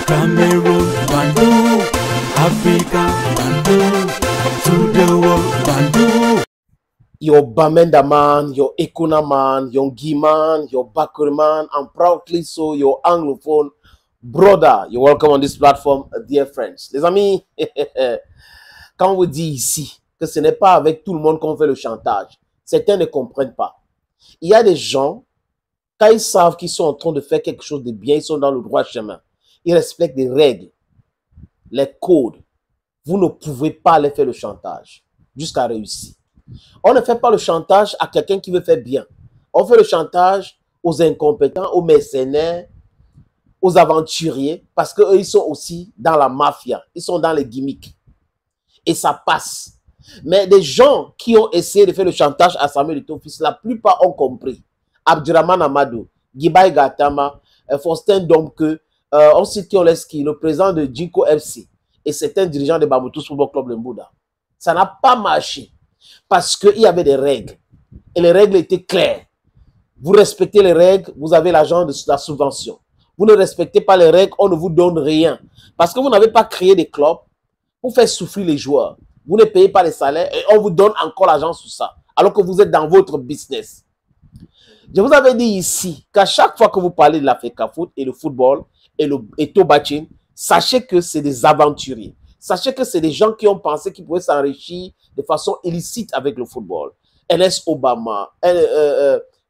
Cameroon, Bandung, Africa, Bandung, to the world, Bandung. Your Bamenda man, your Ekuna man, your Guy man, your Bakuri man, and proudly so your Anglophone brother. You're welcome on this platform, dear friends. Les amis, quand on vous dit ici que ce n'est pas avec tout le monde qu'on fait le chantage, certains ne comprennent pas. Il y a des gens, quand ils savent qu'ils sont en train de faire quelque chose de bien, ils sont dans le droit chemin. Ils respectent les règles, les codes. Vous ne pouvez pas les faire le chantage jusqu'à réussir. On ne fait pas le chantage à quelqu'un qui veut faire bien. On fait le chantage aux incompétents, aux mercenaires, aux aventuriers, parce qu'eux, ils sont aussi dans la mafia. Ils sont dans les gimmicks. Et ça passe. Mais des gens qui ont essayé de faire le chantage à Samuel Eto'o Fils, la plupart ont compris. Abdurrahman Amadou, Gibai Gatama, Faustin Domke, on cite Kioleski, le président de Djiko FC, et certains dirigeants de Bamoutou Football Club de Mbouda. Ça n'a pas marché. Parce qu'il y avait des règles. Et les règles étaient claires. Vous respectez les règles, vous avez l'argent de la subvention. Vous ne respectez pas les règles, on ne vous donne rien. Parce que vous n'avez pas créé des clubs pour faire souffrir les joueurs. Vous ne payez pas les salaires et on vous donne encore l'argent sur ça. Alors que vous êtes dans votre business. Je vous avais dit ici qu'à chaque fois que vous parlez de l'Africa Foot et le football et le Eto'o Bachin, sachez que c'est des aventuriers. Sachez que c'est des gens qui ont pensé qu'ils pouvaient s'enrichir de façon illicite avec le football. NS Obama,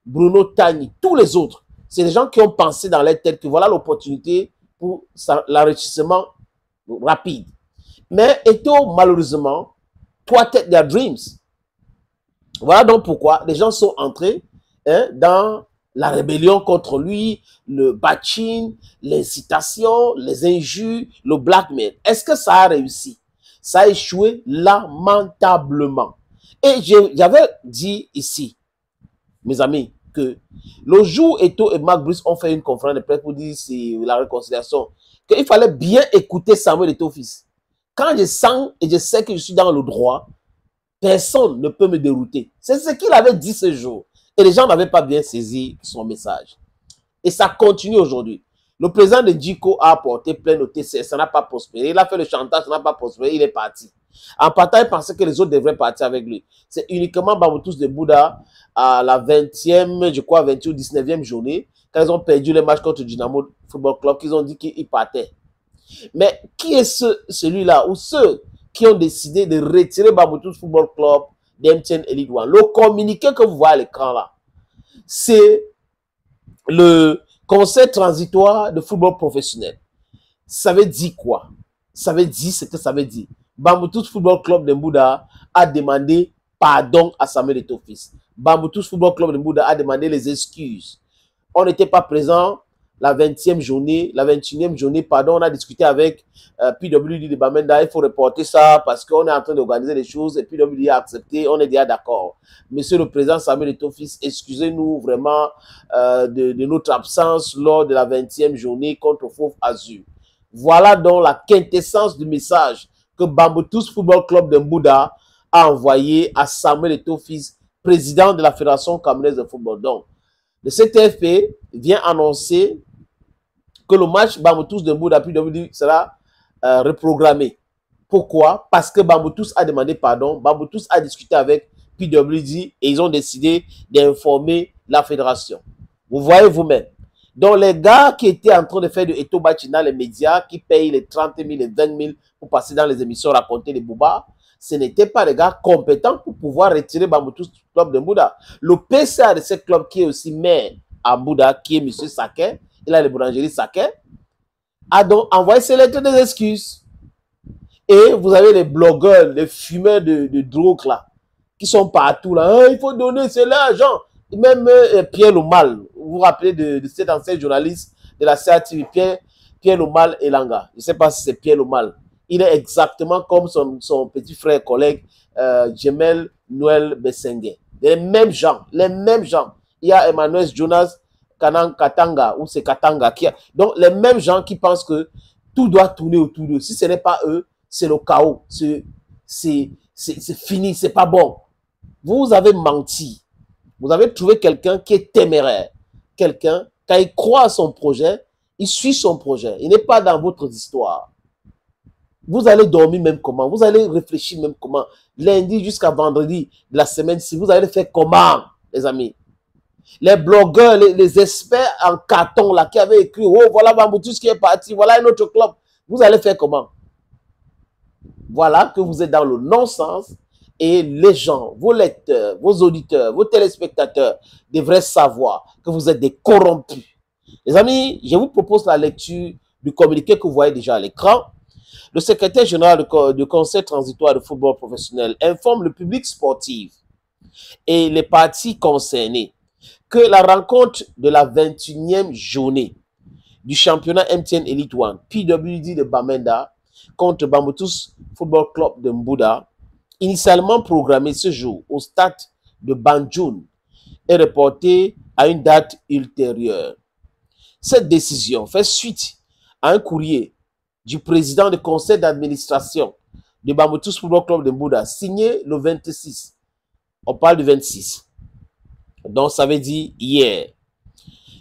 Bruno Tagni, tous les autres. C'est des gens qui ont pensé dans leur tête que voilà l'opportunité pour l'enrichissement rapide. Mais Eto'o, malheureusement, thwarted their dreams. Voilà donc pourquoi les gens sont entrés dans la rébellion contre lui, le bashing, les citations, les injures, le blackmail. Est-ce que ça a réussi? Ça a échoué lamentablement. Et j'avais dit ici, mes amis, que le jour où Eto'o et Marc Bruce ont fait une conférence de presse pour dire c'est la réconciliation, qu'il fallait bien écouter Samuel Eto'o Fils. Quand je sens et je sais que je suis dans le droit, personne ne peut me dérouter. C'est ce qu'il avait dit ce jour. Et les gens n'avaient pas bien saisi son message. Et ça continue aujourd'hui. Le président de Djiko a apporté plainte au TCS, ça n'a pas prospéré. Il a fait le chantage, ça n'a pas prospéré, il est parti. En partant, il pensait que les autres devraient partir avec lui. C'est uniquement Bamoutou de Mbouda à la 20e, je crois, 20e ou 19e journée, quand ils ont perdu le match contre Dynamo Football Club, qu'ils ont dit qu'ils partaient. Mais qui est celui-là ou ceux qui ont décidé de retirer Bamoutou Football Club d'MTN Elite One? Le communiqué que vous voyez à l'écran là, c'est le Conseil transitoire de football professionnel. Ça veut dire quoi? Ça veut dire ce que ça veut dire. Bamoutou Football Club de Mbouda a demandé pardon à Samuel Eto'o Fils. Bamoutou Football Club de Mbouda a demandé les excuses. On n'était pas présent la 20e journée, la 21e journée, pardon, on a discuté avec PWD de Bamenda, il faut reporter ça parce qu'on est en train d'organiser les choses et PWD a accepté, on est déjà d'accord. Monsieur le président Samuel Eto'o Fils, excusez-nous vraiment de notre absence lors de la 20e journée contre Fauve Azur. Voilà donc la quintessence du message que Bamoutou Football Club de Mbouda a envoyé à Samuel Eto'o Fils, président de la Fédération camerounaise de football. Donc, le CTFP vient annoncer que le match Bamoutou de Mbouda PWD sera reprogrammé. Pourquoi? Parce que Bamoutou a demandé pardon, Bamoutou a discuté avec PWD et ils ont décidé d'informer la fédération. Vous voyez vous-même. Donc les gars qui étaient en train de faire de Eto'o Bachin dans les médias, qui payent les 30 000 et 20 000 pour passer dans les émissions, raconter les boubas, ce n'étaient pas les gars compétents pour pouvoir retirer Bamoutou Club de Mbouda. Le PCA de ce club qui est aussi maire à Mbouda, qui est M. Saké, il a les boulangeries Saké, a donc envoyé ses lettres des excuses. Et vous avez les blogueurs, les fumeurs de drogue là, qui sont partout là. Ah, il faut donner, c'est l'argent. Même Pierre Lomal, vous vous rappelez de cet ancien journaliste de la CATV, Pierre Lomal Elanga. Je ne sais pas si c'est Pierre Lomal. Il est exactement comme son petit frère collègue Jemel Noël Bessengue. Les mêmes gens, les mêmes gens. Il y a Emmanuel Jonas Katanga, ou c'est Katanga. Donc, les mêmes gens qui pensent que tout doit tourner autour d'eux. Si ce n'est pas eux, c'est le chaos. C'est fini, c'est pas bon. Vous avez menti. Vous avez trouvé quelqu'un qui est téméraire. Quelqu'un, quand il croit à son projet, Il suit son projet. Il n'est pas dans votre histoire. Vous allez dormir même comment? Vous allez réfléchir même comment? Lundi jusqu'à vendredi de la semaine, si vous allez faire comment, les amis? Les blogueurs, les experts en carton là, qui avaient écrit, oh voilà Bamboutus qui est parti, voilà un autre club. Vous allez faire comment? Voilà que vous êtes dans le non-sens et les gens, vos lecteurs, vos auditeurs, vos téléspectateurs devraient savoir que vous êtes des corrompus. Les amis, je vous propose la lecture du communiqué que vous voyez déjà à l'écran. Le secrétaire général du Conseil transitoire de football professionnel informe le public sportif et les parties concernées que la rencontre de la 21e journée du championnat MTN Elite One, PWD de Bamenda, contre Bamboutus Football Club de Mbouda, initialement programmée ce jour au stade de Banjul, est reportée à une date ultérieure. Cette décision fait suite à un courrier du président du conseil d'administration de Bamboutus Football Club de Mbouda, signé le 26. On parle du 26. Donc, ça veut dire hier.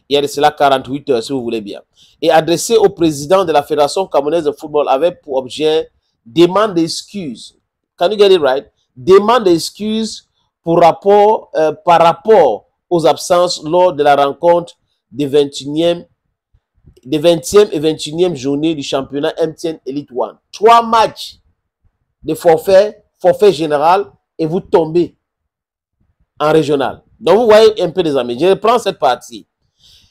Il y a de cela 48 heures, si vous voulez bien. Et adressé au président de la Fédération camerounaise de football avec pour objet demande d'excuses. Can you get it right? Demande d'excuses par rapport aux absences lors de la rencontre des 20e et 21e journée du championnat MTN Elite One. 3 matchs de forfait général et vous tombez en régional. Donc, vous voyez un peu, les amis. Je reprends cette partie.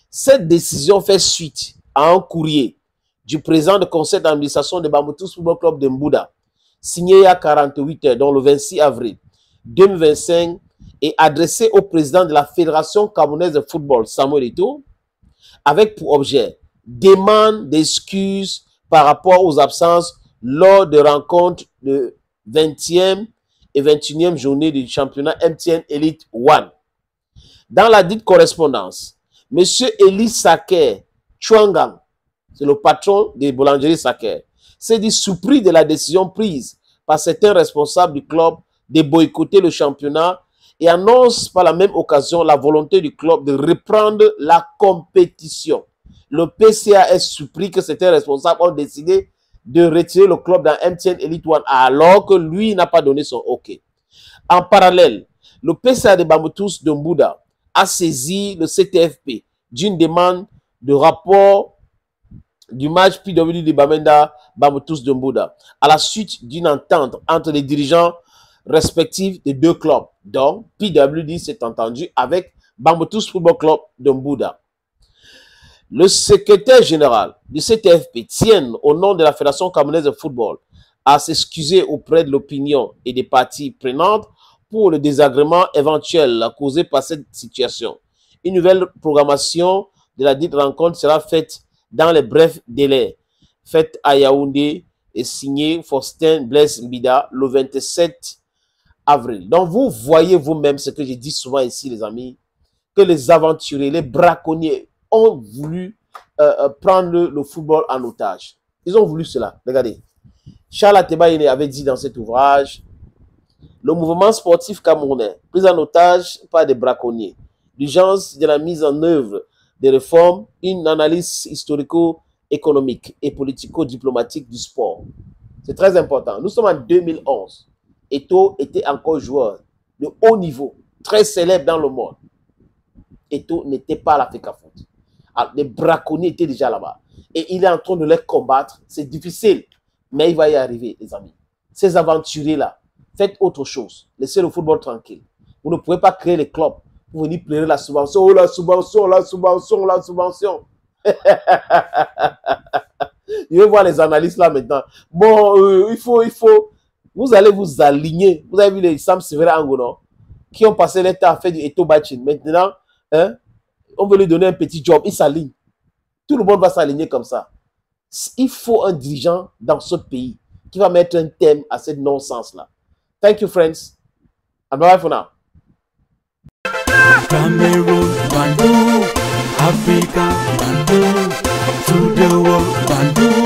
Cette décision fait suite à un courrier du président du conseil d'administration de Bamboutus Football Club de Mbouda, signé il y a 48 heures, donc le 26 avril 2025, et adressé au président de la Fédération camerounaise de football, Samuel Eto'o, avec pour objet demande d'excuses par rapport aux absences lors de rencontres de 20e et 21e journée du championnat MTN Elite One. Dans la dite correspondance, M. Eli Saker Chouangang, c'est le patron des boulangeries Saker, s'est dit surpris de la décision prise par certains responsables du club de boycotter le championnat et annonce par la même occasion la volonté du club de reprendre la compétition. Le PCA est surpris que certains responsables ont décidé de retirer le club dans MTN Elite One alors que lui n'a pas donné son OK. En parallèle, le PCA de Bamboutus de Mbouda a saisi le CTFP d'une demande de rapport du match PWD de Bamenda Bamboutus de Mbouda à la suite d'une entente entre les dirigeants respectifs des deux clubs. Donc, PWD s'est entendu avec Bamboutus Football Club de Mbouda. Le secrétaire général du CTFP tient, au nom de la Fédération camerounaise de football, à s'excuser auprès de l'opinion et des parties prenantes pour le désagrément éventuel causé par cette situation. Une nouvelle programmation de la dite rencontre sera faite dans les brefs délais. Faite à Yaoundé et signée Faustin Blaise Mbida le 27 avril. Donc vous voyez vous-même ce que je dis souvent ici, les amis, que les aventuriers, les braconniers ont voulu prendre le football en otage. Ils ont voulu cela. Regardez. Charles Atebaïne avait dit dans cet ouvrage, le mouvement sportif camerounais, pris en otage par des braconniers, l'urgence de la mise en œuvre des réformes, une analyse historico-économique et politico-diplomatique du sport. C'est très important. Nous sommes en 2011. Eto'o était encore joueur de haut niveau, très célèbre dans le monde. Eto'o n'était pas à l'Africa Foot. Alors, les braconniers étaient déjà là-bas. Et il est en train de les combattre. C'est difficile, mais il va y arriver, les amis. Ces aventuriers-là, faites autre chose. Laissez le football tranquille. Vous ne pouvez pas créer les clubs pour venir pleurer la subvention. Oh, la subvention, la subvention, la subvention. Je vais voir les analystes là maintenant. Bon, il faut... Vous allez vous aligner. Vous avez vu les Sam Severa Angono qui ont passé leur temps à faire du Eto'o Bachin. Maintenant, hein, on veut lui donner un petit job. Il s'aligne. Tout le monde va s'aligner comme ça. Il faut un dirigeant dans ce pays qui va mettre un thème à cette non-sens-là. Thank you, friends. And bye for now. Cameroon, Bandung, Africa, Bandung, to the world, Bandung.